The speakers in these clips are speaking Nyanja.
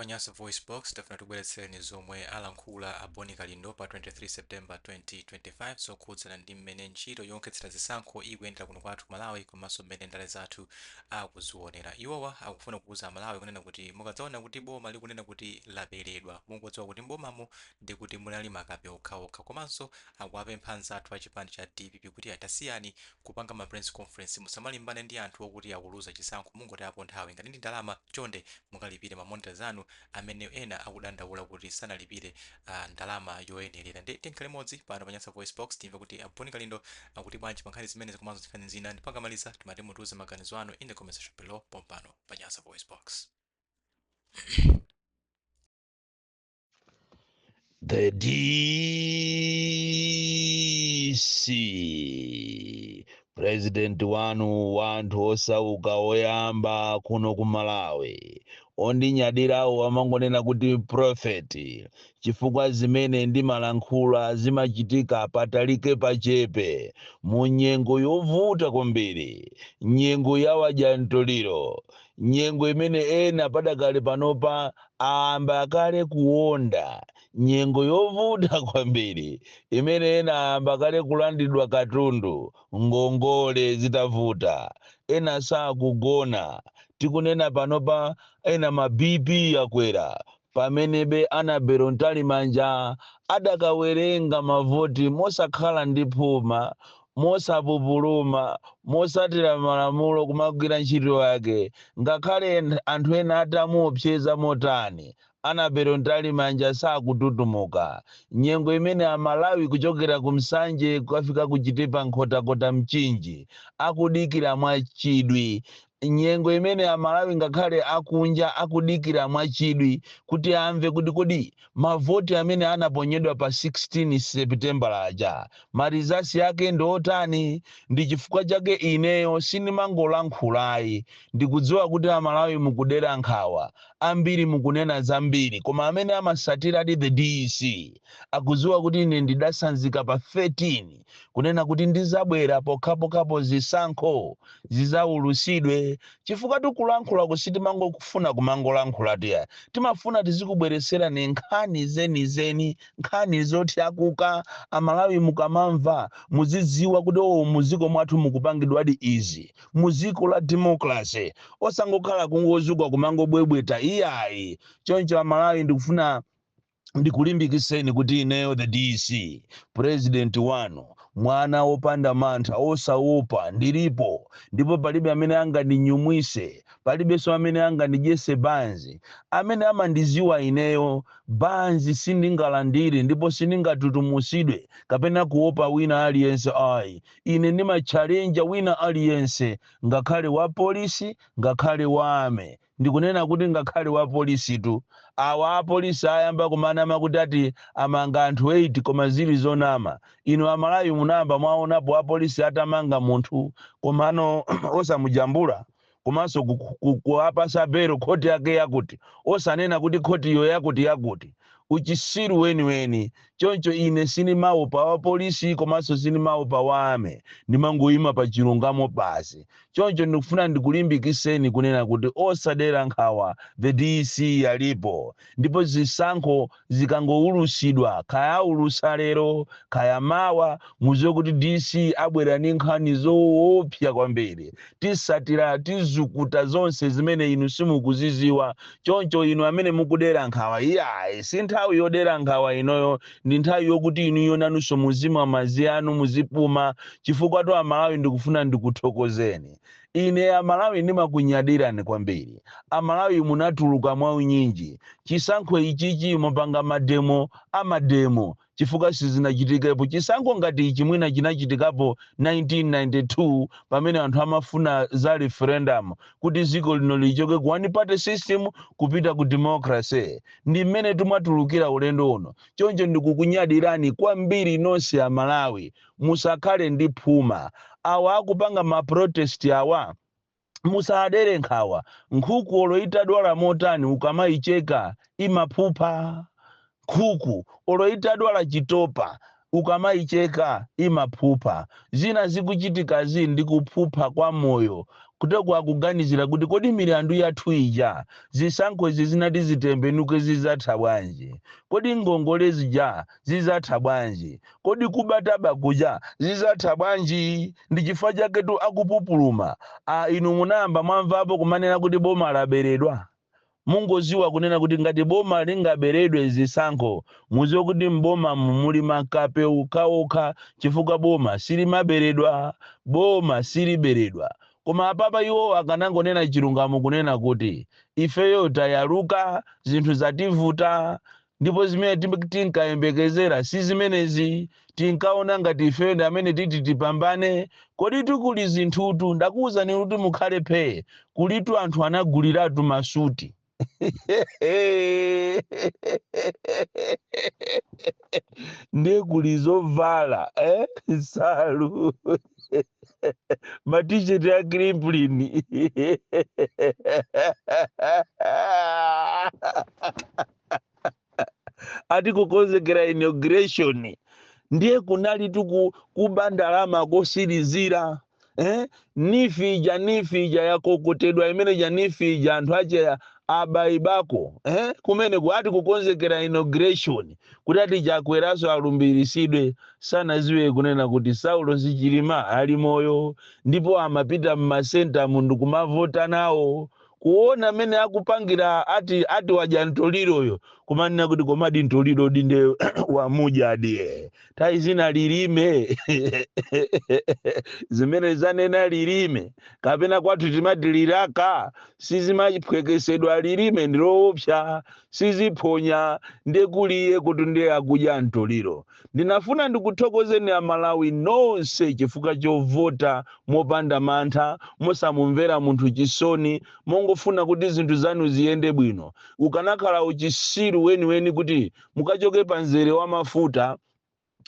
Panyasa Voice Box tafuna tubweretseni zomwe alankhula a Boni Kalindo pa 23 September 2025 zokhudzana ndi mmene ntchito yowonjezera zisankho ikuyendera kuno kwathu Malawi komanso mmene ndale zathu akuzionera. Iwowa akufuna kuwuza Malawi kunena kuti mukadzaona kuti boma likunena kuti laperedwa mungodziwa kuti mbomamo ndi kuti munali makape okhaokha, komanso akuwapempha anzathu a chipani cha DPP kuti atasiyani kupanga ma press conference, musamalimbane ndi anthu okuti akuluza chisankho mungotapo nthawi ngati ndi ndalama chonde mukalipire mamonita zanu amene ena akudandaula kuti sanalipire ndalama yoyenerera. Ndi tinkhale modzi pano Panyasa Voice Box timve kuti a Boni Kalindo akuti bwanji pankhani zimene komanso nkhani zina ndipakamaliza timati mutuze maganizo anu in the comment section below pompano Panyasa Voice Box. The DC President wanu wanthu osauka oyamba kuno ku Malawi ondinyadirawo amangonena kuti prophet chifukwa zimene ndimalankhula zimachitika patalike pachepe mu nyengo yovuta kwambiri, nyengo yawadya mtoliro, nyengo imene ena padakale panopa ayamba kale kuwonda, nyengo yovuta kwambiri imene ena ayamba kale kulandidwa katundu, ngongole zitavuta, ena sakugona. Tikunena panopa ena ma BP yakwera pamenebe Anabelo Ntalimanja adakawerenga mavoti mosakhala ndi phuma, mosapupuluma, mosatira malamulo kumagwira ntchito yake, ngakhale anthu ena atamuopseza motani Anabelo Ntalimanja sakututumuka. Nyengo imene Amalawi kuchokera kumsanje kukafika kuchitepa nkhotakota mchinji akudikira mwachidwi, nyengo imene Amalawi ngakhale akunja akudikira mwachidwi kuti amve kuti kodi mavoti amene anaponyedwa pa 16 September aja marizasi yake ndotani. Ndi chifukwa chake ineyo sinimangolankhulayi, ndikudziwa kuti Amalawi mukudera nkhawa ambiri, mukunena zambiri, koma amene amasatira di the DEC akudziwa kuti ine ndidasanzika pa 13 kunena kuti ndizabwera pokhapokhapo zisankho zizaulusidwe. Chifukwa tikulankhula kusitimango kufuna kumangolankhula tiya, timafuna tizikubweresera ni nkhani zenizeni, nkhani zoti akuka Amalawi mukamamva muzidziwa kuti muziko mwathu mukupangidwadi izi, muziko la democracy, osangokhala kungozugwa kumangobwebweta iyayi. Choncho Amalawi ndikufuna ndikulimbikiseni kuti ineyo the DC president wanu mwana wopanda mantha osaopa ndilipo, ndipo palibe amene angandinyumwise, palibenso amene angandidyese banzi. Amene amandiziwa ineyo banzi sindingalandire ndipo sindingatutumusidwe kapena kuopa wina aliyense ayi. Ine ndimachallenja wina aliyense, ngakhale wa polisi ngakhale wa ame. Ndikunena kuti ngakhale wa polisi tu, awa apolisi ayamba kumanama kuti ati amanga anthu 8 koma zili zonama. Ino Amalawi munamba mwaonapo apolisi atamanga munthu komano osamujambula, komanso kuapasa belo khoti yake yakuti, osanena kuti khoti iyo yakuti uchisiru weni. Choncho ine sinimaopa wa polisi komanso sinimaopa wa ame, ndimangoyima pa chilungamo basi. Choncho ndikufuna ndikulimbikiseni kunena kuti osadera nkhawa the DC yalipo, ndipo zisankho zikangoulusidwa, kaya ulusa lero kaya mawa, muziwe kuti DC abwera ni nkhani zoopsa kwambiri, tisatira tizukuta zonse zimene inu simukuziziwa. Choncho inu amene mukudera nkhawa iyayi si nthawi yodera nkhawa inoyo, ndi nthawi yokuti inu yonanunso muzimwa madzi anu muzipuma, chifukwa to Amalawi ndikufuna ndikuthokozeni. Ine Amalawi ndimakunyadirani kwambiri. Amalawi munatuluka mwa unyinji, chisankho ichichi mupanga amademo chifukwa sizinachitikepo. Chisankho ngati ichi mwina chinachitikapo 1992 pamene anthu amafuna za referendum kuti ziko lino lichoke ku one party system kupita ku democracy. Ndi mmene tumatulukira ulendo uno. Choncho ndikukunyadirani kwambiri nonse Amalawi, musakhale ndi phuma. Awa akupanga ma protest awa musadere nkhawa. Nkhuku oloitadwala motani ukamayicheka imaphupha. Nkhuku oloitadwala chitopa ukamayicheka imaphupha. Zina zikuchitika zindi kuphupha kwa moyo kutagwa kuganizira kuti kodi milandu yathu ija zisankho izi zinati zitembenuke zizatha bwanji, kodi ngongole zija zizatha bwanji, kodi kubataba kuja zizatha bwanji. Ndi chifukwa chaketu akupupuluma inu munayamba mwamvapo kumanena kuti boma laberedwa. Mungoziwa kunena kuti ngati boma lingaberedwe zisankho muziwe kuti mboma muli makape ukhaokha chifukwa boma silimaberedwa, boma siliberedwa. Koma apapa iwo akanangonena chilungamo kunena kuti ifeyo tayaluka zinthu zativuta ndipo zimene tinkayembekezera si zimenezi, tinkaona ngati ifeyo ndi amene titi tipambane. Kodi tikuli zinthutu ndakuwuzani kuti mukhale phee kulitu anthu anaguliratu masuti ndiye kuli zovala nsalu matisheti ya Krimplin ati kukonzekera inauguration ndiye kunali kuba ndalama kosirizira nifija yakokotedwa imene ja nifija anthu ache abaibako kumene kuati kukonzekera inauguration kuti ati chakweraso alumbirisidwe sanaziwe kunena kuti Saulo Sichilima ali moyo ndipo amapita mmasenta mundu kumavota nawo kuona mene akupangira ati waja ntoliroyo kumanena kuti komadi ntoliro dinde wamuja adiye tai zina lilime zimene zanena lilime kapena kwathu timati liraka sizimapwekesedwa lilime ndiloopsa siziphonya ndekuliye kuti ndiye akuja ntoliro. Ndinafuna ndikuthokozeni Amalawi nonse chifukwa chovota mopanda mantha mosamumvera munthu chisoni mongofuna kuti zinthu zanu ziyende bwino. Ukanakhala uchisiru weni kuti mukachoke panzere wa mafuta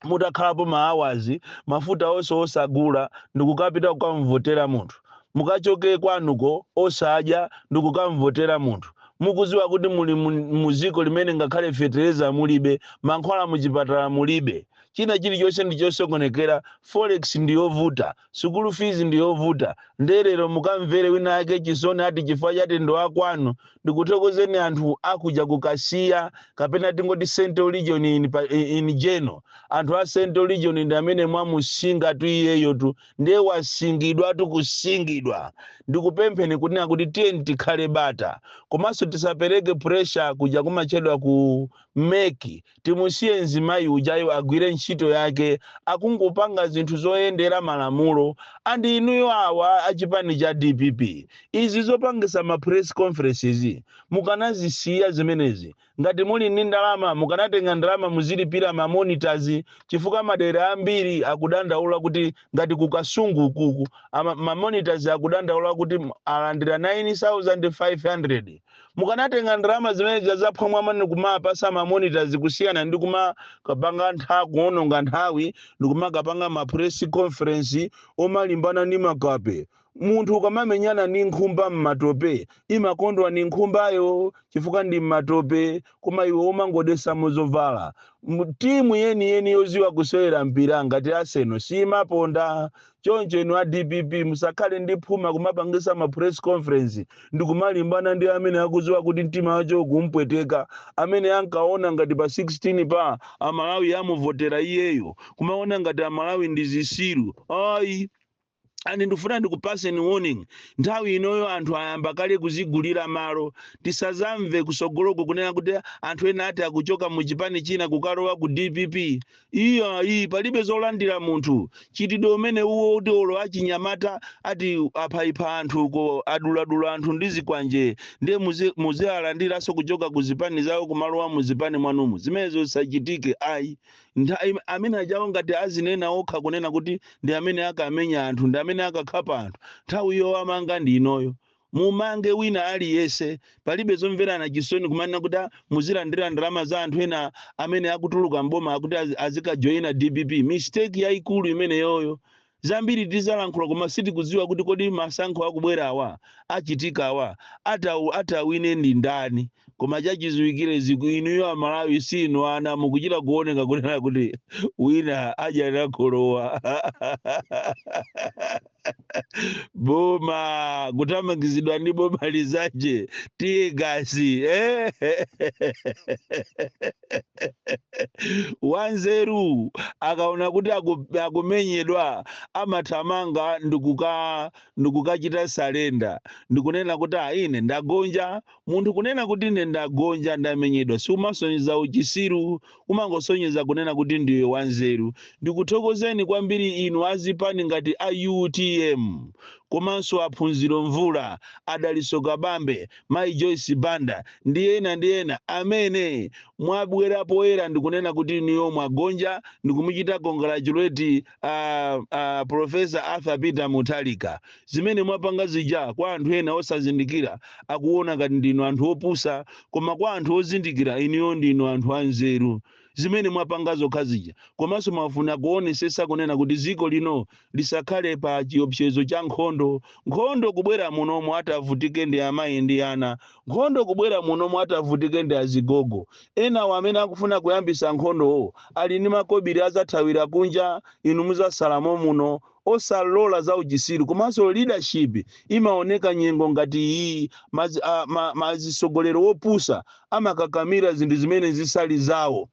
mutakhalapo maawazi mafuta onse osagula ndikukapita kukamvotera munthu, mukachoke kwanuko osadya ndikukamvotera munthu. Mukuziwa kuti muli muziko limene ngakhale fetereza mulibe, mankhwala muchipatala mulibe, china chilichonse ndichosokonekera, forex ndiyovuta, school fees ndiyovuta. Nderero mukamvere wina yake chisoni ati chifukwa chati ndo akwanu. Ndikuthokozeni anthu akuja kukasiya kapena tingoti Central Region in general. Anthu a Central Region ndi amene mwamusinga tu iyeyo tu ndiye wasingidwa tu kusingidwa. Ndikupempheni kunena kuti tiye tikhale bata komanso tisapereke pressure kuja kumachedwa ku meki, timusiye nzimayi ujayo agwire ntchito yake akungopanga zinthu zoyendera malamulo. Andi inuyo awa achipani cha DPP izi zopangisa ma press conferences mukanazisiya zimenezi. Ngati muli ndi ndalama mukanatenga ndalama muzilipira ma monitors chifukwa madera ambiri akudandaula kuti ngati kukasungu kuku ma monitors akudandaula kuti alandira 9500. Mukanatenga ndalama zimene zaphomwa mani kumapasa ma monitors kusiyana ndi kumakapanga kuononga nthawi ndikumakapanga ma press conference omalimbana ndi makape. Munthu ukamamenyana ni nkhumba mmatope imakondwa ni nkhumbayo chifukwa ndi mmatope koma iwe umangodesa muzovala. Timu yeni yoziwa kusewera mpira ngati Arsenal simaponda. Choncho inu a DPP musakhale ndi phuma kumapangisa ma press conference ndikumalimbana ndi amene akuziwa kuti mtima wacho kumpweteka, amene ankaona ngati pa 16 pa Amalawi amuvotera iyeyo kumaona ngati Amalawi ndi zisiru. Ayi ani ndifuna ndikupaseni warning, nthawi inoyo anthu ayamba kale kuzigulira malo. Tisazamve kusogoloko kunena kuti anthu ena ati akuchoka muchipani china kukalowa ku DPP. Iyi palibe zolandira munthu chitidwe umene uwo kuti olo achinyamata ati aphaipa anthu ko aduladula anthu ndi zikwanje ndiye muzialandiranso kuchoka kuzipani zawo kumalowa muzipani mwanumu. Zimenezo zisachitike. Ayi amene ajawo ngati azinena okha kunena kuti ndi amene akamenya anthu ndi amene akakhapa anthu, nthawi iyo amanga ndi inoyo. Mumange wina aliyese, palibe zomverana chisoni kumanena kuti muzilandira ndalama za anthu ena amene akutuluka mboma kuti azikajoyina DPP. Mistake yayikulu imene yoyo. Zambiri tizalankhula koma sitikudziwa kuti kodi masankho akubwera awa achitika awa atawine ndi ndani. Koma chachiziwikire ziku inuyo Amalawi sinu ana mukuchita kuoneka kunena kuti wina aja nakolowa. boma kutamangizidwa ndi boma lizaje tigasi wanzeru akaona kuti akumenyedwa amathamanga ndikukachita salenda ndikunena kuti ine ndagonja. Munthu kunena kuti ine ndagonja ndamenyedwa siumasonyeza uchisiru, umangosonyeza kunena kuti ndiwe wanzeru. Ndikuthokozeni kwambiri inu azipani ngati a UTM komanso aphunziro mvula Adaliso Kabambe, Mai Joyce Banda ndi ena amene mwabwera poyera ndikunena kuti niyo mwagonja ndikumuchita congratulate Professor Arthur Peter Mutharika. Zimene mwapanga zija kwa anthu ena osazindikira akuona ngati ndinu anthu opusa, koma kwa anthu ozindikira iniyo ndinu anthu anzeru. Zimene mwapanga zokha zija komanso mwafuna kuonesesa kunena kuti dziko lino lisakhale pa chiopsezo cha nkhondo kubwera munomo atavutike ndi amayi ndi ana, nkhondo kubwera munomo atavutike ndi azigogo. Enawo amene akufuna kuyambisa nkhondowo ali ndi makobiri azathawira kunja, inu muzasalamo muno osalola za uchisiru. Komanso leadership imaoneka nyengo ngati iyi mazisogolero wopusa amakakamira zinthu zimene zisali zawo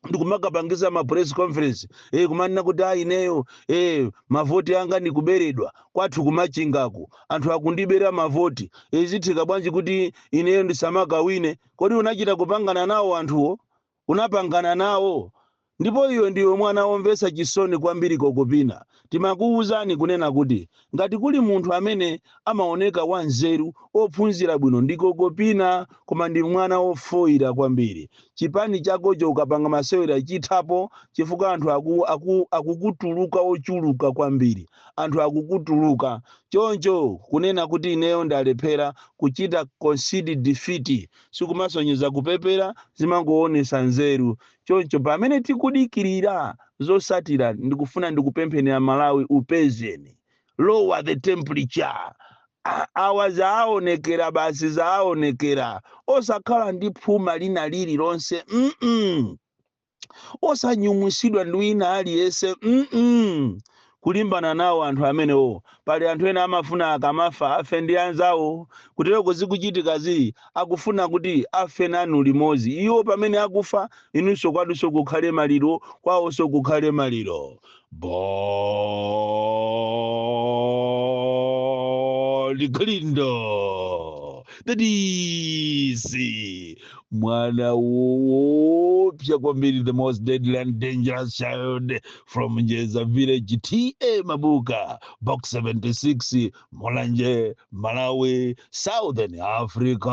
ndikumakapangiza ma press conference kumanena kuti ineyo mavoti anga ndikuberedwa kwathu kumachingako anthu akundibera mavoti zithika bwanji kuti ineyo ndisamakawine. Kodi unachita kupangana nawo anthuwo? Unapangana nawo? Ndipo iyo ndiwe mwana womvesa chisoni kwambiri kokopina. Timakuwuzani kunena kuti ngati kuli munthu amene amaoneka wanzeru ophunzira bwino ndikokopina, koma ndi mwana ofoira kwambiri. Chipani chakocho ukapanga masewera chithapo chifukwa anthu akukutuluka ochuluka kwambiri, anthu akukutuluka choncho kunena kuti ineyo ndalephera kuchita concede defeat sikumasonyeza kupepera, zimangoonesa nzeru. Choncho pamene tikudikirira zosatira ndikufuna ndikupempheni a Malawi upezeni, lower the temperature. Awa zaonekera basi zaonekera, osakhala ndi phuma lina lililonse osanyumwisidwa ndi wina aliyese kulimbana nawo anthu amenewo. Pali anthu ena amafuna akamafa afe ndi anzawo, kutero kuzikuchitikazi akufuna kuti afe nanu limodzi. Iwo pamene akufa inunso kwaduso kukhale maliro, kwawonso kukhale maliro. Ligalindo dadisi mwana woopsa kwambiri, the most deadly and dangerous child from Njeza village, T.A. Mabuka, box 76, Molanje, Malawi, Southern Africa.